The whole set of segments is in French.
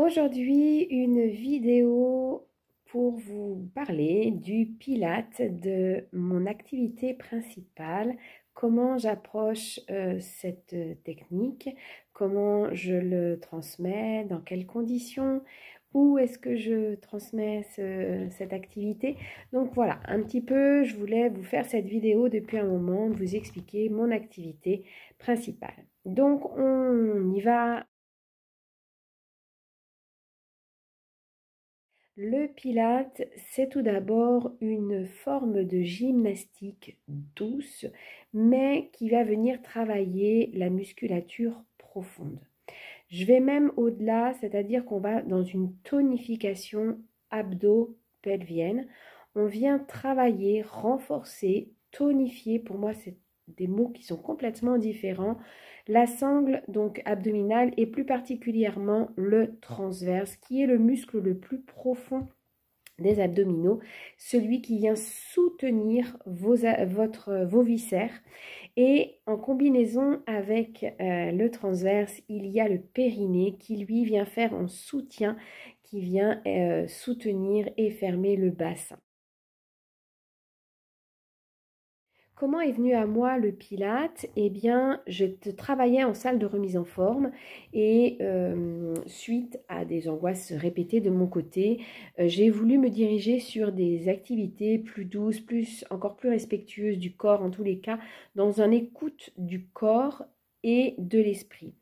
Aujourd'hui, une vidéo pour vous parler du Pilate, de mon activité principale, comment j'approche cette technique, comment je le transmets, dans quelles conditions, où est-ce que je transmets cette activité. Donc voilà, un petit peu, je voulais vous faire cette vidéo depuis un moment, vous expliquer mon activité principale. Donc on y va. Le Pilate, c'est tout d'abord une forme de gymnastique douce, mais qui va venir travailler la musculature profonde. Je vais même au-delà, c'est-à-dire qu'on va dans une tonification abdo-pelvienne. On vient travailler, renforcer, tonifier. Pour moi, c'est des mots qui sont complètement différents. La sangle donc abdominale et plus particulièrement le transverse, qui est le muscle le plus profond des abdominaux, celui qui vient soutenir vos viscères. Et en combinaison avec le transverse, il y a le périnée qui lui vient faire en soutien, qui vient soutenir et fermer le bassin. Comment est venu à moi le Pilate? Eh bien, je travaillais en salle de remise en forme et suite à des angoisses répétées de mon côté, j'ai voulu me diriger sur des activités plus douces, encore plus respectueuses du corps en tous les cas, dans une écoute du corps et de l'esprit.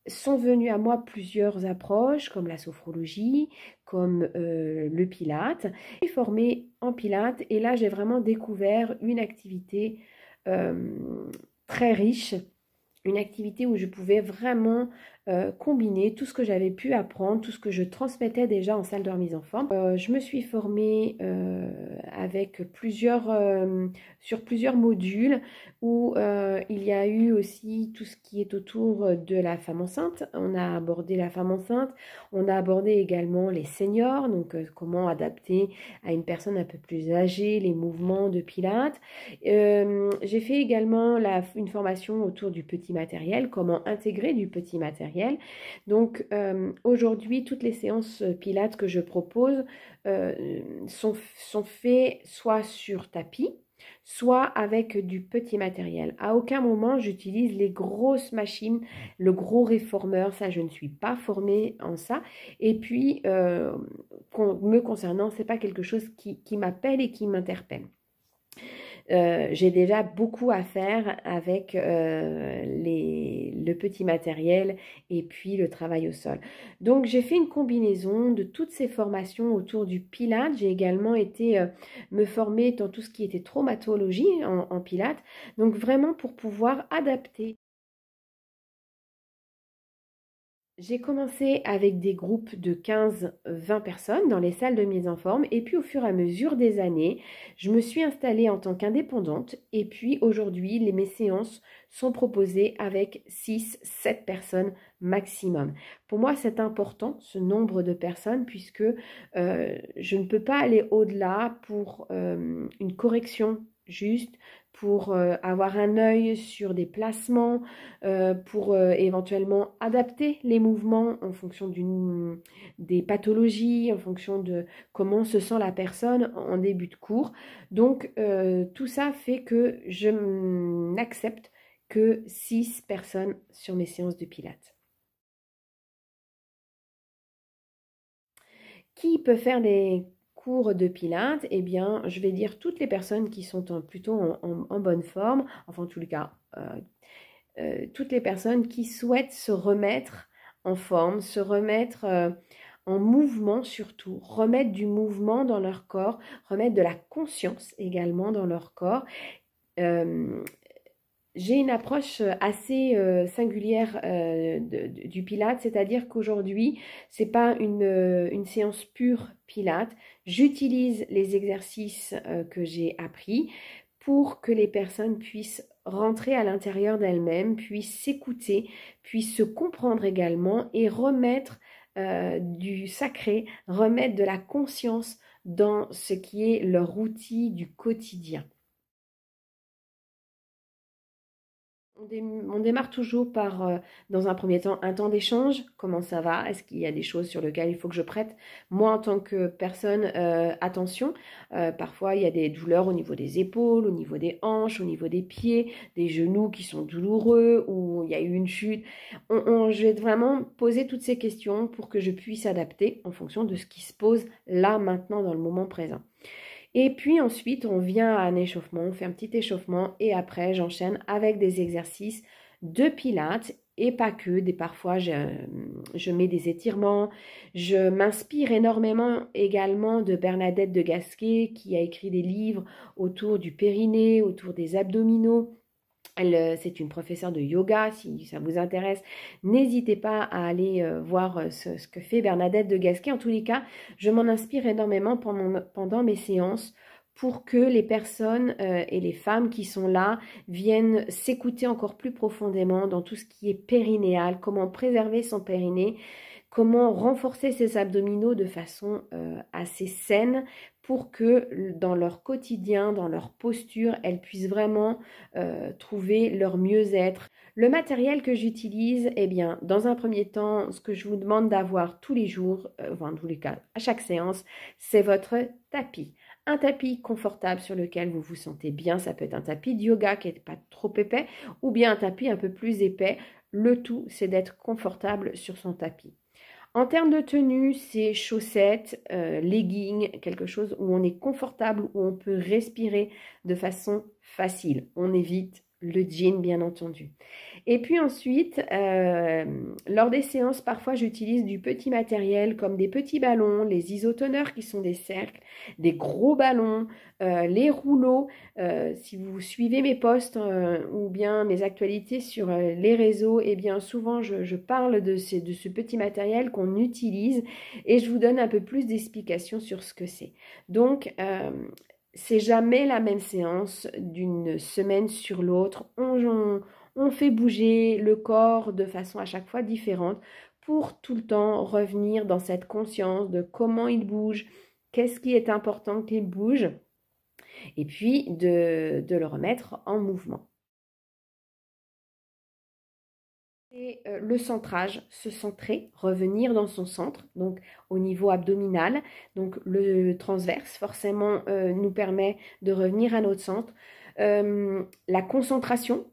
Sont venues à moi plusieurs approches comme la sophrologie, comme le Pilate. Je suis formée en Pilate et là j'ai vraiment découvert une activité très riche, une activité où je pouvais vraiment combiner tout ce que j'avais pu apprendre, tout ce que je transmettais déjà en salle de remise en forme. Je me suis formée avec sur plusieurs modules où il y a eu aussi tout ce qui est autour de la femme enceinte. On a abordé la femme enceinte, on a abordé également les seniors, donc comment adapter à une personne un peu plus âgée les mouvements de Pilates. J'ai fait également une formation autour du petit matériel, comment intégrer du petit matériel. Donc aujourd'hui, toutes les séances Pilates que je propose sont faites soit sur tapis, soit avec du petit matériel. À aucun moment, j'utilise les grosses machines, le gros réformeur, ça, je ne suis pas formée en ça. Et puis, me concernant, c'est pas quelque chose qui m'appelle et qui m'interpelle. J'ai déjà beaucoup à faire avec le petit matériel et puis le travail au sol. Donc j'ai fait une combinaison de toutes ces formations autour du Pilate. J'ai également été me former dans tout ce qui était traumatologie en Pilate. Donc vraiment pour pouvoir adapter. J'ai commencé avec des groupes de 15-20 personnes dans les salles de mise en forme et puis au fur et à mesure des années, je me suis installée en tant qu'indépendante et puis aujourd'hui, mes séances sont proposées avec 6-7 personnes maximum. Pour moi, c'est important ce nombre de personnes puisque je ne peux pas aller au-delà pour une correction juste, pour avoir un œil sur des placements, pour éventuellement adapter les mouvements en fonction des pathologies, en fonction de comment se sent la personne en début de cours. Donc tout ça fait que je n'accepte que 6 personnes sur mes séances de Pilates. Qui peut faire des cours de Pilates? Eh bien, je vais dire toutes les personnes qui sont plutôt en bonne forme, enfin en tous les cas, toutes les personnes qui souhaitent se remettre en forme, se remettre en mouvement surtout, remettre du mouvement dans leur corps, remettre de la conscience également dans leur corps. J'ai une approche assez singulière du Pilate, c'est-à-dire qu'aujourd'hui, c'est pas une séance pure Pilate. J'utilise les exercices que j'ai appris pour que les personnes puissent rentrer à l'intérieur d'elles-mêmes, puissent s'écouter, puissent se comprendre également et remettre du sacré, remettre de la conscience dans ce qui est leur outil du quotidien. On démarre toujours par, dans un premier temps, un temps d'échange. Comment ça va? Est-ce qu'il y a des choses sur lesquelles il faut que je prête, moi en tant que personne, attention? Parfois, il y a des douleurs au niveau des épaules, au niveau des hanches, au niveau des pieds, des genoux qui sont douloureux ou il y a eu une chute. Je vais vraiment poser toutes ces questions pour que je puisse adapter en fonction de ce qui se pose là, maintenant, dans le moment présent. Et puis ensuite, on vient à un échauffement, on fait un petit échauffement et après, j'enchaîne avec des exercices de pilates et pas que. Parfois, je mets des étirements. Je m'inspire énormément également de Bernadette de Gasquet qui a écrit des livres autour du périnée, autour des abdominaux. C'est une professeure de yoga, si ça vous intéresse, n'hésitez pas à aller voir ce que fait Bernadette de Gasquet. En tous les cas, je m'en inspire énormément pendant mes séances pour que les personnes et les femmes qui sont là viennent s'écouter encore plus profondément dans tout ce qui est périnéal, comment préserver son périnée, comment renforcer ses abdominaux de façon assez saine pour que dans leur quotidien, dans leur posture, elles puissent vraiment trouver leur mieux-être. Le matériel que j'utilise, eh bien, dans un premier temps, ce que je vous demande d'avoir tous les jours, enfin, en tous les cas, à chaque séance, c'est votre tapis. Un tapis confortable sur lequel vous vous sentez bien, ça peut être un tapis de yoga qui n'est pas trop épais, ou bien un tapis un peu plus épais. Le tout, c'est d'être confortable sur son tapis. En termes de tenue, c'est chaussettes, leggings, quelque chose où on est confortable, où on peut respirer de façon facile. On évite le jean, bien entendu. Et puis ensuite, lors des séances, parfois j'utilise du petit matériel comme des petits ballons, les isotoneurs qui sont des cercles, des gros ballons, les rouleaux. Si vous suivez mes posts ou bien mes actualités sur les réseaux, eh bien souvent je parle de ce petit matériel qu'on utilise et je vous donne un peu plus d'explications sur ce que c'est. Donc, c'est jamais la même séance d'une semaine sur l'autre. On fait bouger le corps de façon à chaque fois différente pour tout le temps revenir dans cette conscience de comment il bouge, qu'est-ce qui est important qu'il bouge, et puis de le remettre en mouvement. Et le centrage, se centrer, revenir dans son centre, donc au niveau abdominal. Donc le transverse forcément nous permet de revenir à notre centre. La concentration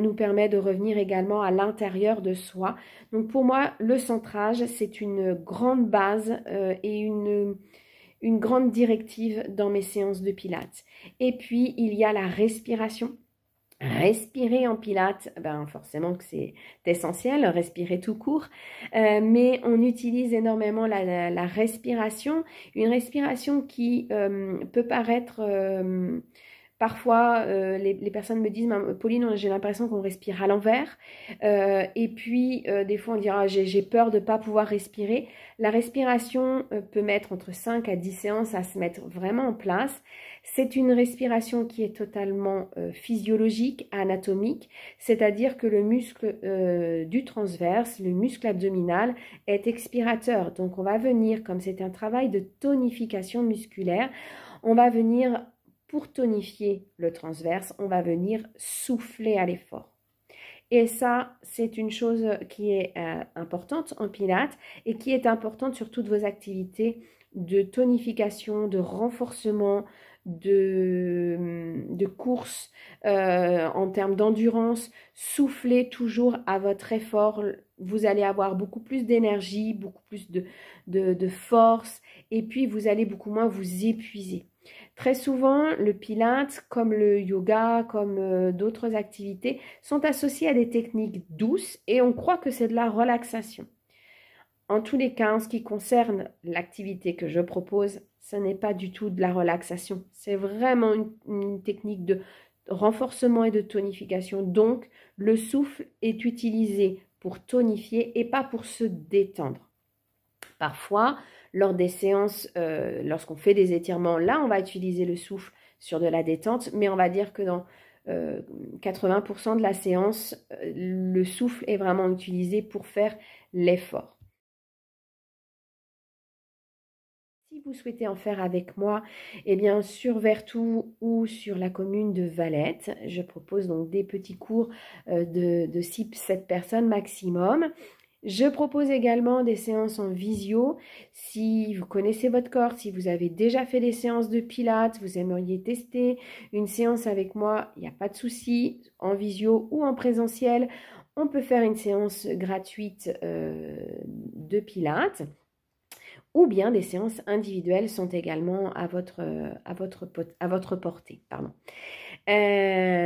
nous permet de revenir également à l'intérieur de soi. Donc pour moi, le centrage, c'est une grande base et une grande directive dans mes séances de pilates. Et puis, il y a la respiration. Respirer en pilates, ben forcément que c'est essentiel, respirer tout court, mais on utilise énormément la respiration, une respiration qui peut paraître... Parfois, les personnes me disent, Pauline, j'ai l'impression qu'on respire à l'envers. Et puis, des fois, on dira, j'ai peur de ne pas pouvoir respirer. La respiration peut mettre entre 5 à 10 séances à se mettre vraiment en place. C'est une respiration qui est totalement physiologique, anatomique, c'est-à-dire que le muscle du transverse, le muscle abdominal, est expirateur. Donc, on va venir, comme c'est un travail de tonification musculaire, on va venir... Pour tonifier le transverse, on va venir souffler à l'effort. Et ça, c'est une chose qui est importante en pilates et qui est importante sur toutes vos activités de tonification, de renforcement, de course en termes d'endurance. Soufflez toujours à votre effort. Vous allez avoir beaucoup plus d'énergie, beaucoup plus de force et puis vous allez beaucoup moins vous épuiser. Très souvent, le pilates, comme le yoga, comme d'autres activités, sont associés à des techniques douces et on croit que c'est de la relaxation. En tous les cas, en ce qui concerne l'activité que je propose, ce n'est pas du tout de la relaxation. C'est vraiment une technique de renforcement et de tonification. Donc, le souffle est utilisé pour tonifier et pas pour se détendre. Parfois, lors des séances, lorsqu'on fait des étirements, là, on va utiliser le souffle sur de la détente, mais on va dire que dans 80% de la séance, le souffle est vraiment utilisé pour faire l'effort. Si vous souhaitez en faire avec moi, eh bien sur Vertou ou sur la commune de Valette, je propose donc des petits cours de 6-7 personnes maximum. Je propose également des séances en visio. Si vous connaissez votre corps, si vous avez déjà fait des séances de pilates, vous aimeriez tester une séance avec moi, il n'y a pas de souci, en visio ou en présentiel. On peut faire une séance gratuite de pilates. Ou bien des séances individuelles sont également à votre portée. Pardon.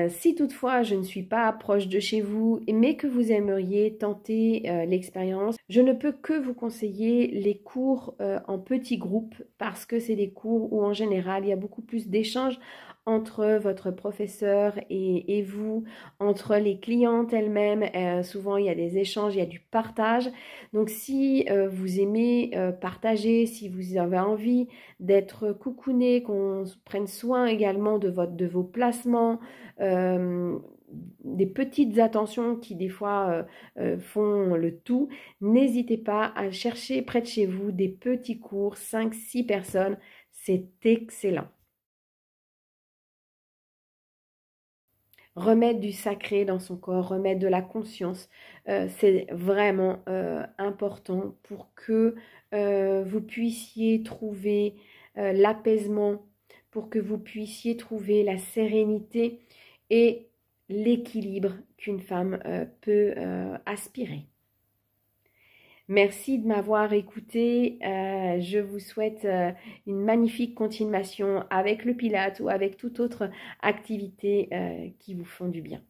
Si toutefois je ne suis pas proche de chez vous, mais que vous aimeriez tenter l'expérience, je ne peux que vous conseiller les cours en petits groupes parce que c'est des cours où en général il y a beaucoup plus d'échanges entre votre professeur et vous, entre les clientes elles-mêmes. Souvent il y a des échanges, il y a du partage. Donc si vous aimez partager, si vous avez envie d'être coucouné, qu'on prenne soin également de vos placements, des petites attentions qui des fois font le tout, n'hésitez pas à chercher près de chez vous des petits cours, 5-6 personnes, c'est excellent. Remettre du sacré dans son corps, remettre de la conscience, c'est vraiment important pour que vous puissiez trouver l'apaisement, pour que vous puissiez trouver la sérénité et l'équilibre qu'une femme peut aspirer. Merci de m'avoir écouté. Je vous souhaite une magnifique continuation avec le Pilates ou avec toute autre activité qui vous font du bien.